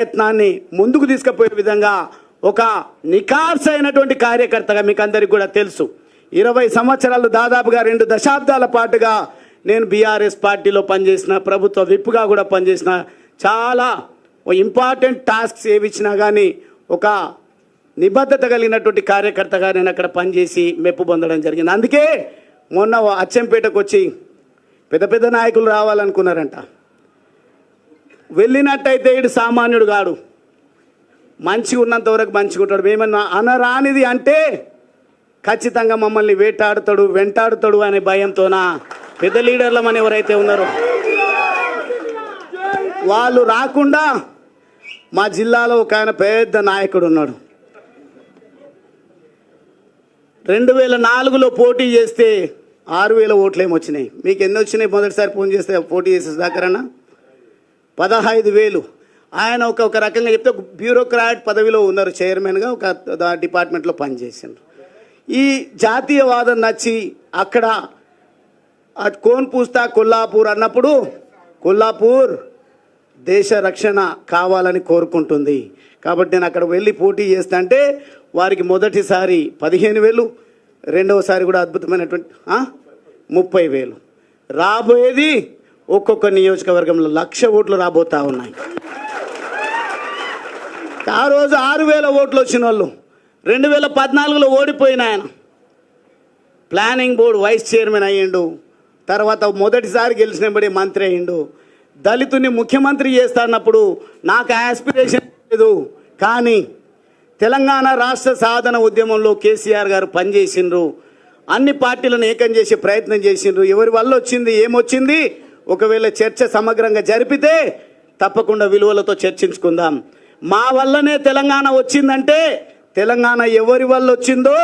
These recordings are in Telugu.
ప్రయత్నాన్ని ముందుకు తీసుకుపోయే విధంగా ఒక నికార్సైనటువంటి కార్యకర్తగా మీకు అందరికీ కూడా తెలుసు. 20 సంవత్సరాలు దాదాపుగా 2 దశాబ్దాల పాటుగా నేను బీఆర్ఎస్ పార్టీలో పనిచేసిన, ప్రభుత్వ విప్గా కూడా పనిచేసిన, చాలా ఇంపార్టెంట్ టాస్క్స్ ఏవి ఇచ్చినా కానీ ఒక నిబద్ధత కలిగినటువంటి కార్యకర్తగా నేను అక్కడ పనిచేసి మెప్పు పొందడం జరిగింది. అందుకే మొన్న అచ్చంపేటకు వచ్చి పెద్ద పెద్ద నాయకులు రావాలనుకున్నారంట. వెళ్ళినట్టయితే ఇటు సామాన్యుడు కాడు, మంచిగా ఉన్నంత వరకు మంచిగా ఉంటాడు. మేమన్నా అనరానిది అంటే ఖచ్చితంగా మమ్మల్ని వేటాడుతాడు, వెంటాడుతాడు అనే భయంతోన పెద్ద లీడర్లు అని ఎవరైతే ఉన్నారో వాళ్ళు రాకుండా మా జిల్లాలో ఒక ఆయన పెద్ద నాయకుడు ఉన్నాడు. 2004లో పోటీ చేస్తే 6000 ఓట్లు ఏమొచ్చినాయి. మీకు ఎన్ని వచ్చినాయి? మొదటిసారి ఫోన్ చేస్తే పోటీ చేసే దాకరన్నా 15,000. ఆయన ఒక రకంగా చెప్తే బ్యూరోక్రాట్ పదవిలో ఉన్నారు, చైర్మన్గా ఒక డిపార్ట్మెంట్లో పనిచేసిండ్రు. ఈ జాతీయవాదం నచ్చి అక్కడ కోన్ పూస్తా కొల్లాపూర్ అన్నప్పుడు కొల్లాపూర్ దేశ రక్షణ కావాలని కోరుకుంటుంది కాబట్టి నేను అక్కడ వెళ్ళి పోటీ చేస్తా అంటే వారికి మొదటిసారి 15,000, రెండవసారి కూడా అద్భుతమైనటువంటి 30,000. రాబోయేది ఒక్కొక్క నియోజకవర్గంలో 1,00,000 ఓట్లు రాబోతా ఉన్నాయి. ఆ రోజు 6,000 ఓట్లు వచ్చిన వాళ్ళు 2014లో ఓడిపోయిన ఆయన ప్లానింగ్ బోర్డు వైస్ చైర్మన్ అయ్యిండు. తర్వాత మొదటిసారి గెలిచినబడి మంత్రి అయ్యిండు. దళితుని ముఖ్యమంత్రి చేస్తా అన్నప్పుడు నాకు ఆస్పిరేషన్ లేదు, కానీ తెలంగాణ రాష్ట్ర సాధన ఉద్యమంలో కేసీఆర్ గారు పనిచేసిండ్రు. అన్ని పార్టీలను ఏకం చేసే ప్రయత్నం చేసిండ్రు. ఎవరి వల్ల వచ్చింది, ఏమొచ్చింది, ఒకవేళ చర్చ సమగ్రంగా జరిపితే తప్పకుండా విలువలతో చర్చించుకుందాం. మా వల్లనే తెలంగాణ వచ్చిందంటే తెలంగాణ ఎవరి వల్ల వచ్చిందో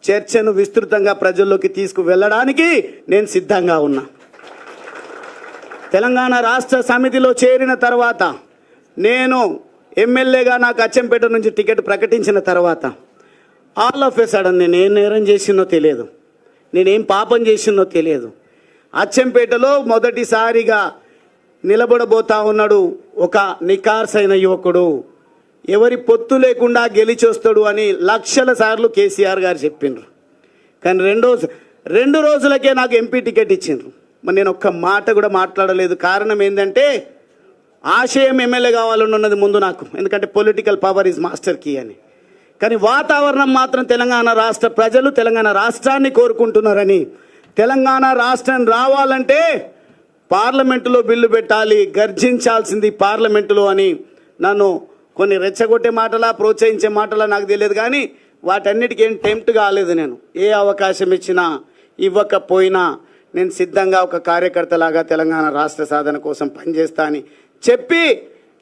చర్చను విస్తృతంగా ప్రజల్లోకి తీసుకువెళ్ళడానికి నేను సిద్ధంగా ఉన్నా. తెలంగాణ రాష్ట్ర సమితిలో చేరిన తర్వాత నేను ఎమ్మెల్యేగా నాకు అచ్చంపేట నుంచి టికెట్ ప్రకటించిన తర్వాత ఆల్ ఆఫ్ ఎ సడన్ నేను ఏం నేరం చేసినో తెలియదు, నేనేం పాపం చేసినో తెలియదు. అచ్చంపేటలో మొదటిసారిగా నిలబడబోతా ఉన్నాడు ఒక నికార్సైన యువకుడు, ఎవరి పొత్తు లేకుండా గెలిచొస్తాడు అని లక్షల సార్లు కేసీఆర్ గారు చెప్పిండ్రు. కానీ రెండు రోజులకే నాకు ఎంపీ టికెట్ ఇచ్చిండ్రు. మరి నేను ఒక్క మాట కూడా మాట్లాడలేదు. కారణం ఏంటంటే ఆశయం ఎమ్మెల్యే కావాలని ఉన్నది ముందు నాకు, ఎందుకంటే political power is master key అని. కానీ వాతావరణం మాత్రం తెలంగాణ రాష్ట్ర ప్రజలు తెలంగాణ రాష్ట్రాన్ని కోరుకుంటున్నారని, తెలంగాణ రాష్ట్రం రావాలంటే పార్లమెంటులో బిల్లు పెట్టాలి, గర్జించాల్సింది పార్లమెంటులో అని నన్ను కొన్ని రెచ్చగొట్టే మాటలా ప్రోత్సహించే మాటలా నాకు తెలియదు, కానీ వాటన్నిటికీ ఏం టెంప్ట్ కాలేదు. నేను ఏ అవకాశం ఇచ్చినా ఇవ్వకపోయినా నేను సిద్ధంగా ఒక కార్యకర్తలాగా తెలంగాణ రాష్ట్ర సాధన కోసం పనిచేస్తా అని చెప్పి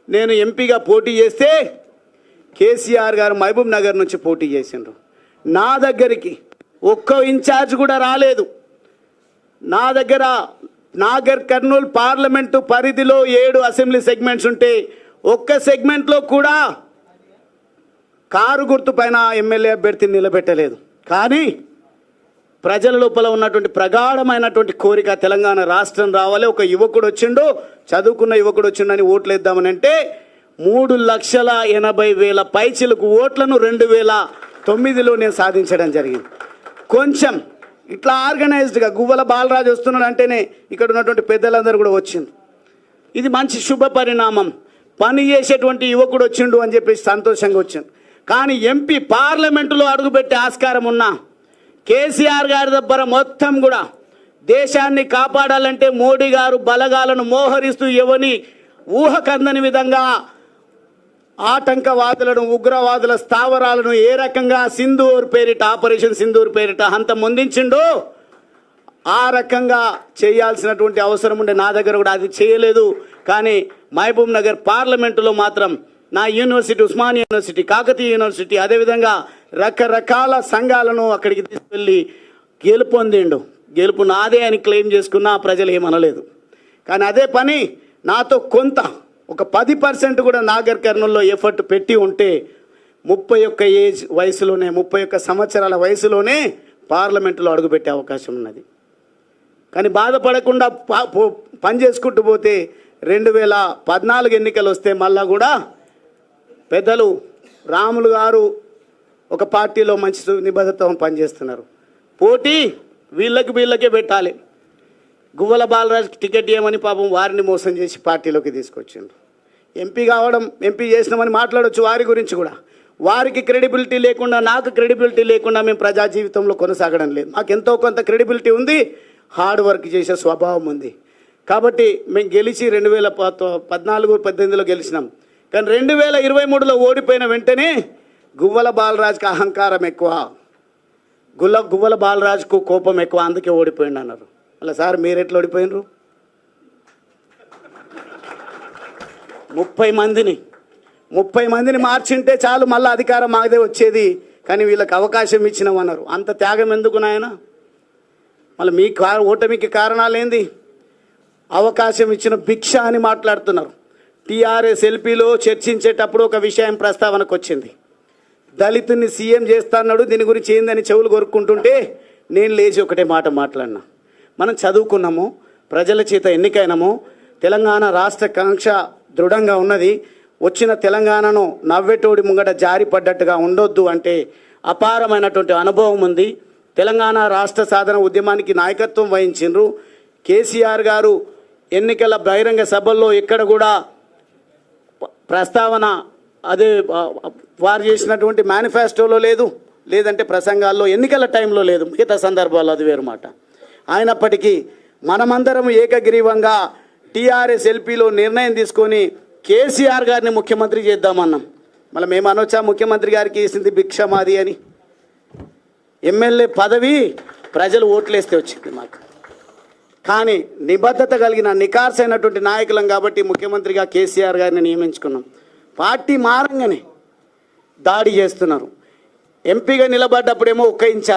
నేను ఎంపీగా పోటీ చేస్తే కేసీఆర్ గారు మహబూబ్ నగర్ నుంచి పోటీ చేసిండ్రు. నా దగ్గరికి ఒక్క ఇన్ఛార్జ్ కూడా రాలేదు. నా దగ్గర నాగర్ కర్నూలు పార్లమెంటు పరిధిలో 7 అసెంబ్లీ సెగ్మెంట్స్ ఉంటే ఒక్క సెగ్మెంట్లో కూడా కారు గుర్తు పైన ఎమ్మెల్యే అభ్యర్థిని నిలబెట్టలేదు. కానీ ప్రజల లోపల ఉన్నటువంటి ప్రగాఢమైనటువంటి కోరిక తెలంగాణ రాష్ట్రం రావాలి, ఒక యువకుడు వచ్చిండు, చదువుకున్న యువకుడు వచ్చిండని ఓట్లు వేద్దామని అంటే 3,80,000 పైచిలకు ఓట్లను 2009లో నేను సాధించడం జరిగింది. కొంచెం ఇట్లా ఆర్గనైజ్డ్గా గువ్వల బాలరాజు వస్తున్నాడు అంటేనే ఇక్కడ ఉన్నటువంటి పెద్దలందరూ కూడా వచ్చింది. ఇది మంచి శుభ పరిణామం. పని చేసేటువంటి యువకుడు వచ్చిండు అని చెప్పేసి సంతోషంగా వచ్చింది. కానీ ఎంపీ పార్లమెంటులో అడుగుపెట్టే ఆస్కారం ఉన్నా కేసీఆర్ గారి దగ్గర మొత్తం కూడా దేశాన్ని కాపాడాలంటే మోడీ గారు బలగాలను మోహరిస్తూ ఎవని ఊహకందని విధంగా ఆటంకవాదులను, ఉగ్రవాదుల స్థావరాలను ఏ రకంగా సింధూర్ పేరిట, ఆపరేషన్ సింధూర్ పేరిట అంతమొందించిండో ఆ రకంగా చేయాల్సినటువంటి అవసరం ఉండే నా దగ్గర కూడా అది చేయలేదు. కానీ మహబూబ్ నగర్ పార్లమెంటులో మాత్రం నా university, Osmania university, Kakatiya university, అదేవిధంగా రకరకాల సంఘాలను అక్కడికి తీసుకెళ్ళి గెలుపొందిండు. గెలుపు నాదే అని క్లెయిమ్ చేసుకున్నా ప్రజలు ఏమనలేదు. కానీ అదే పని నాతో కొంత ఒక 10% కూడా నాగర్ కర్నూల్లో ఎఫర్ట్ పెట్టి ఉంటే 31 సంవత్సరాల వయసులోనే పార్లమెంటులో అడుగుపెట్టే అవకాశం ఉన్నది. కానీ బాధపడకుండా పని చేసుకుంటూ పోతే 2014 ఎన్నికలు వస్తే మళ్ళా కూడా పెద్దలు రాములు గారు ఒక పార్టీలో మంచి నిబద్ధతతో పనిచేస్తున్నారు. పోటీ వీళ్ళకే పెట్టాలి. గువ్వల బాలరాజుకి టికెట్ ఇవ్వమని పాపం వారిని మోసం చేసి పార్టీలోకి తీసుకొచ్చిండ్రు. ఎంపీ చేసినామని మాట్లాడవచ్చు వారి గురించి కూడా. వారికి క్రెడిబిలిటీ లేకుండా, నాకు క్రెడిబిలిటీ లేకుండా మేము ప్రజా జీవితంలో కొనసాగడం లేదు. మాకు ఎంతో కొంత క్రెడిబిలిటీ ఉంది, హార్డ్ వర్క్ చేసే స్వభావం ఉంది. కాబట్టి మేము గెలిచి 2014-18లో గెలిచినాం. కానీ 2023లో ఓడిపోయిన వెంటనే గువ్వల బాలరాజుకి అహంకారం ఎక్కువ, గువ్వల బాలరాజుకు కోపం ఎక్కువ, అందుకే ఓడిపోయింది అన్నారు. అలా సార్ మీరు ఎట్లా ఓడిపోయినరు? 30 మందిని మార్చింటే చాలు, మళ్ళీ అధికారం మాదే వచ్చేది. కానీ వీళ్ళకి అవకాశం ఇచ్చినామన్నారు. అంత త్యాగం ఎందుకు నాయన? మళ్ళీ మీ ఓటమికి కారణాలేంది? అవకాశం ఇచ్చిన భిక్ష అని మాట్లాడుతున్నారు. టీఆర్ఎస్ ఎల్పీలో చర్చించేటప్పుడు ఒక విషయం ప్రస్తావనకు వచ్చింది. దళితుని సీఎం చేస్తాన్నాడు, దీని గురించి ఏందని చెవులు కొరుక్కుంటుంటే నేను లేచి ఒకటే మాట మాట్లాడినా. మనం చదువుకున్నాము, ప్రజల చేత ఎన్నికైనాము, తెలంగాణ రాష్ట్ర కాంక్ష దృఢంగా ఉన్నది. వచ్చిన తెలంగాణను నవ్వెటోడి ముంగట జారిపడ్డట్టుగా ఉండొద్దు అంటే అపారమైనటువంటి అనుభవం ఉంది. తెలంగాణ రాష్ట్ర సాధన ఉద్యమానికి నాయకత్వం వహించిండ్రు. కేసీఆర్ గారు ఎన్నికల బహిరంగ సభల్లో ఎక్కడ కూడా ప్రస్తావన అదే వారు చేసినటువంటి మేనిఫెస్టోలో లేదు, లేదంటే ప్రసంగాల్లో ఎన్నికల టైంలో లేదు, మిగతా సందర్భాల్లో అది వేరు మాట. అయినప్పటికీ మనమందరం ఏకగ్రీవంగా టీఆర్ఎస్ ఎల్పీలో నిర్ణయం తీసుకొని కేసీఆర్ గారిని ముఖ్యమంత్రి చేద్దామన్నాం. మళ్ళీ మేము అనొచ్చా ముఖ్యమంత్రి గారికి వేసింది భిక్ష మాది అని? ఎమ్మెల్యే పదవి ప్రజలు ఓట్లేస్తే వచ్చింది మాకు. కానీ నిబద్ధత కలిగిన నికార్సైనటువంటి నాయకులం కాబట్టి ముఖ్యమంత్రిగా కేసీఆర్ గారిని నియమించుకున్నాం. పార్టీ మారంగానే దాడి చేస్తున్నారు. ఎంపీగా నిలబడ్డప్పుడేమో 1 ఇంచ్